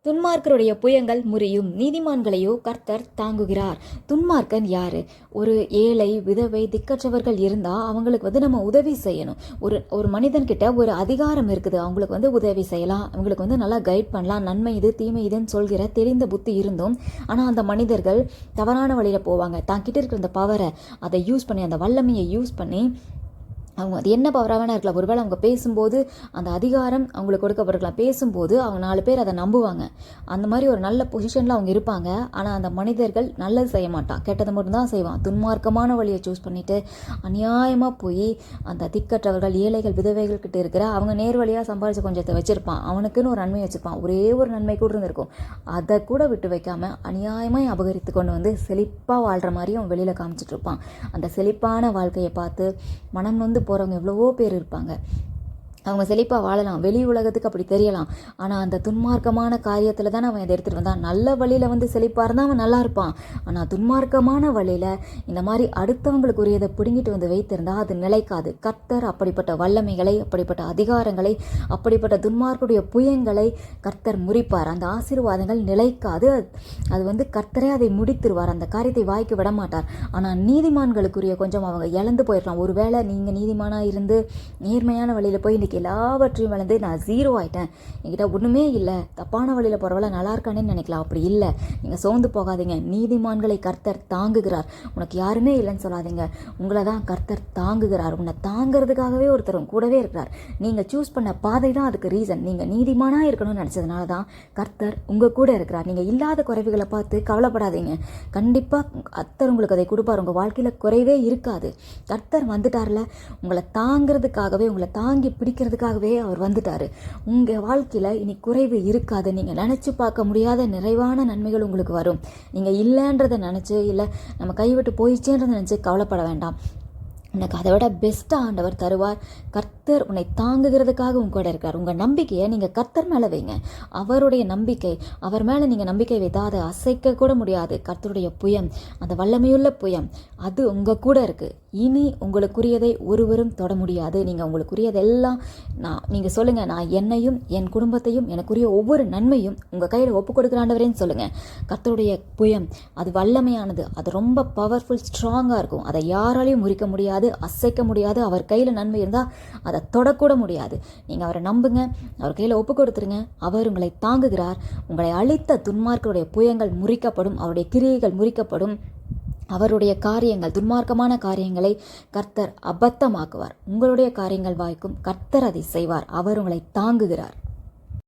துன்மார்க்கருடைய புயங்கள் முறியும், நீதிமான்களையோ கர்த்தர் தாங்குகிறார். துன்மார்க்கன் யாரு? ஒரு ஏழை, விதவை, திக்கற்றவர்கள் இருந்தா அவங்களுக்கு நம்ம உதவி செய்யணும். ஒரு மனிதன்கிட்ட ஒரு அதிகாரம் இருக்குது, அவங்களுக்கு உதவி செய்யலாம், அவங்களுக்கு நல்லா கைட் பண்ணலாம். நன்மை இது தீமை இதுன்னு சொல்கிற தெரிந்த புத்தி இருந்தும் ஆனால் அந்த மனிதர்கள் தவறான வழியில போவாங்க. தான் கிட்ட இருக்கிற அந்த பவரை அதை யூஸ் பண்ணி, அந்த வல்லமையை யூஸ் பண்ணி, அவங்க அது என்ன பவராக வேணா இருக்கலாம். ஒருவேளை அவங்க பேசும்போது அந்த அதிகாரம் அவங்களுக்கு கொடுக்கப்பட்டிருக்கலாம். பேசும்போது அவங்க 4 பேர் அதை நம்புவாங்க. அந்த மாதிரி ஒரு நல்ல பொசிஷனில் அவங்க இருப்பாங்க. ஆனால் அந்த மனிதர்கள் நல்லது செய்ய மாட்டான், கெட்டதை மட்டும்தான் செய்வான். துன்மார்க்கமான வழியை சூஸ் பண்ணிட்டு அநியாயமாக போய் அந்த திக்கற்றவர்கள், ஏழைகள், விதவைகள் கிட்ட இருக்கிற அவங்க நேர் வழியாக சம்பாதிச்ச கொஞ்சத்தை வச்சுருப்பான். அவனுக்குன்னு ஒரு நன்மை வச்சுருப்பான். ஒரே ஒரு நன்மை கூட இருந்திருக்கும். அதை கூட விட்டு வைக்காமல் அநியாயமாக அபகரித்து கொண்டு செழிப்பாக வாழ்கிற மாதிரி அவன் வெளியில் காமிச்சிட்டு இருப்பான். அந்த செழிப்பான வாழ்க்கையை பார்த்து மனம் போகிறவங்க எவ்வளவோ பேர் இருப்பாங்க. அவங்க செழிப்பாக வாழலாம், வெளி உலகத்துக்கு அப்படி தெரியலாம். ஆனால் அந்த துன்மார்க்கமான காரியத்தில் தானே அவன் அதை எடுத்துகிட்டு வந்தான். நல்ல வழியில் செழிப்பாக இருந்தால் அவன் நல்லா இருப்பான். ஆனால் துன்மார்க்கமான வழியில் இந்த மாதிரி அடுத்தவங்களுக்கு உரியதை பிடுங்கிட்டு வைத்திருந்தால் அது நிலைக்காது. கர்த்தர் அப்படிப்பட்ட வல்லமைகளை, அப்படிப்பட்ட அதிகாரங்களை, அப்படிப்பட்ட துன்மார்க்குடைய புயங்களை கர்த்தர் முறிப்பார். அந்த ஆசீர்வாதங்கள் நிலைக்காது. அது கர்த்தரே அதை முடித்திருவார். அந்த காரியத்தை வாய்க்கு விட மாட்டார். ஆனால் நீதிமான்களுக்குரிய கொஞ்சம் அவங்க இழந்து போயிடலாம். ஒருவேளை நீங்கள் நீதிமானாக இருந்து நேர்மையான வழியில் போய் இன்றைக்கி எல்லாவற்றையும் வளர்ந்து நான் 0 ஆகிட்டேன், என்கிட்ட ஒன்றுமே இல்லை, தப்பான வழியில் போகிறவள நல்லா இருக்கானேன்னு நினைக்கலாம். அப்படி இல்லை. நீங்கள் சோர்ந்து போகாதீங்க. நீதிமான்களை கர்த்தர் தாங்குகிறார். உனக்கு யாருமே இல்லைன்னு சொல்லாதீங்க. உங்களை தான் கர்த்தர் தாங்குகிறார். உன்னை தாங்கிறதுக்காகவே ஒருத்தர் கூடவே இருக்கிறார். நீங்கள் சூஸ் பண்ண பாதை தான் அதுக்கு ரீசன். நீங்கள் நீதிமானாக இருக்கணும்னு நினச்சதுனால தான் கர்த்தர் உங்கள் கூட இருக்கிறார். நீங்கள் இல்லாத குறைவுகளை பார்த்து கவலைப்படாதீங்க. கண்டிப்பாக கர்த்தர் உங்களுக்கு அதை கொடுப்பார். உங்கள் வாழ்க்கையில் குறைவே இருக்காது. கர்த்தர் வந்துட்டார்ல, உங்களை தாங்கிறதுக்காகவே, உங்களை தாங்கி பிடிக்கிறதுக்காகவே அவர் வந்துட்டாரு. உங்கள் வாழ்க்கையில் இனி குறைவு இருக்காது. நீங்கள் நினச்சி பார்க்க முடியாத நிறைவான நன்மைகள் உங்களுக்கு வரும். நீங்கள் இல்லைன்றதை நினச்சி, இல்லை நம்ம கைவிட்டு போயிடுச்சேன்றதை நினச்சி கவலைப்பட வேண்டாம். உனக்கு அதை விட பெஸ்ட்டாக ஆண்டவர் தருவார். கர்த்தர் உன்னை தாங்குகிறதுக்காக உங்க கூட இருக்கார். உங்கள் நம்பிக்கையை நீங்கள் கர்த்தர் மேலே வைங்க. அவருடைய நம்பிக்கை, அவர் மேலே நீங்கள் நம்பிக்கை வைத்தா அதை அசைக்க கூட முடியாது. கர்த்தருடைய புயம், அந்த வல்லமையுள்ள புயம், அது உங்கள் கூட இருக்குது. இனி உங்களுக்குரியதை ஒருவரும் தொட முடியாது. நீங்கள் உங்களுக்குரியதெல்லாம் நீங்கள் சொல்லுங்கள், நான் என்னையும் என் குடும்பத்தையும் எனக்குரிய ஒவ்வொரு நன்மையும் உங்கள் கையில் ஒப்பு கொடுக்குறாண்டவரேன்னு சொல்லுங்கள். கர்த்தருடைய புயம் அது வல்லமையானது. அது ரொம்ப பவர்ஃபுல், ஸ்ட்ராங்காக இருக்கும். அதை யாராலையும் முறிக்க முடியாது, அசைக்க முடியாது. அவர் கையில் நன்மை இருந்தால் அதை தொடக்கூட முடியாது. நீங்கள் அவரை நம்புங்க, அவர் கையில் ஒப்பு கொடுத்துருங்க. அவர் உங்களை தாங்குகிறார். உங்களை அழித்த துன்மார்க்கருடைய புயங்கள் முறிக்கப்படும், அவருடைய கிரியைகள் முறிக்கப்படும். அவருடைய காரியங்கள், துன்மார்க்கமான காரியங்களை கர்த்தர் அபத்தமாக்குவார். உங்களுடைய காரியங்கள் வாய்க்கும். கர்த்தர் அதை செய்வார். அவர் உங்களை தாங்குகிறார்.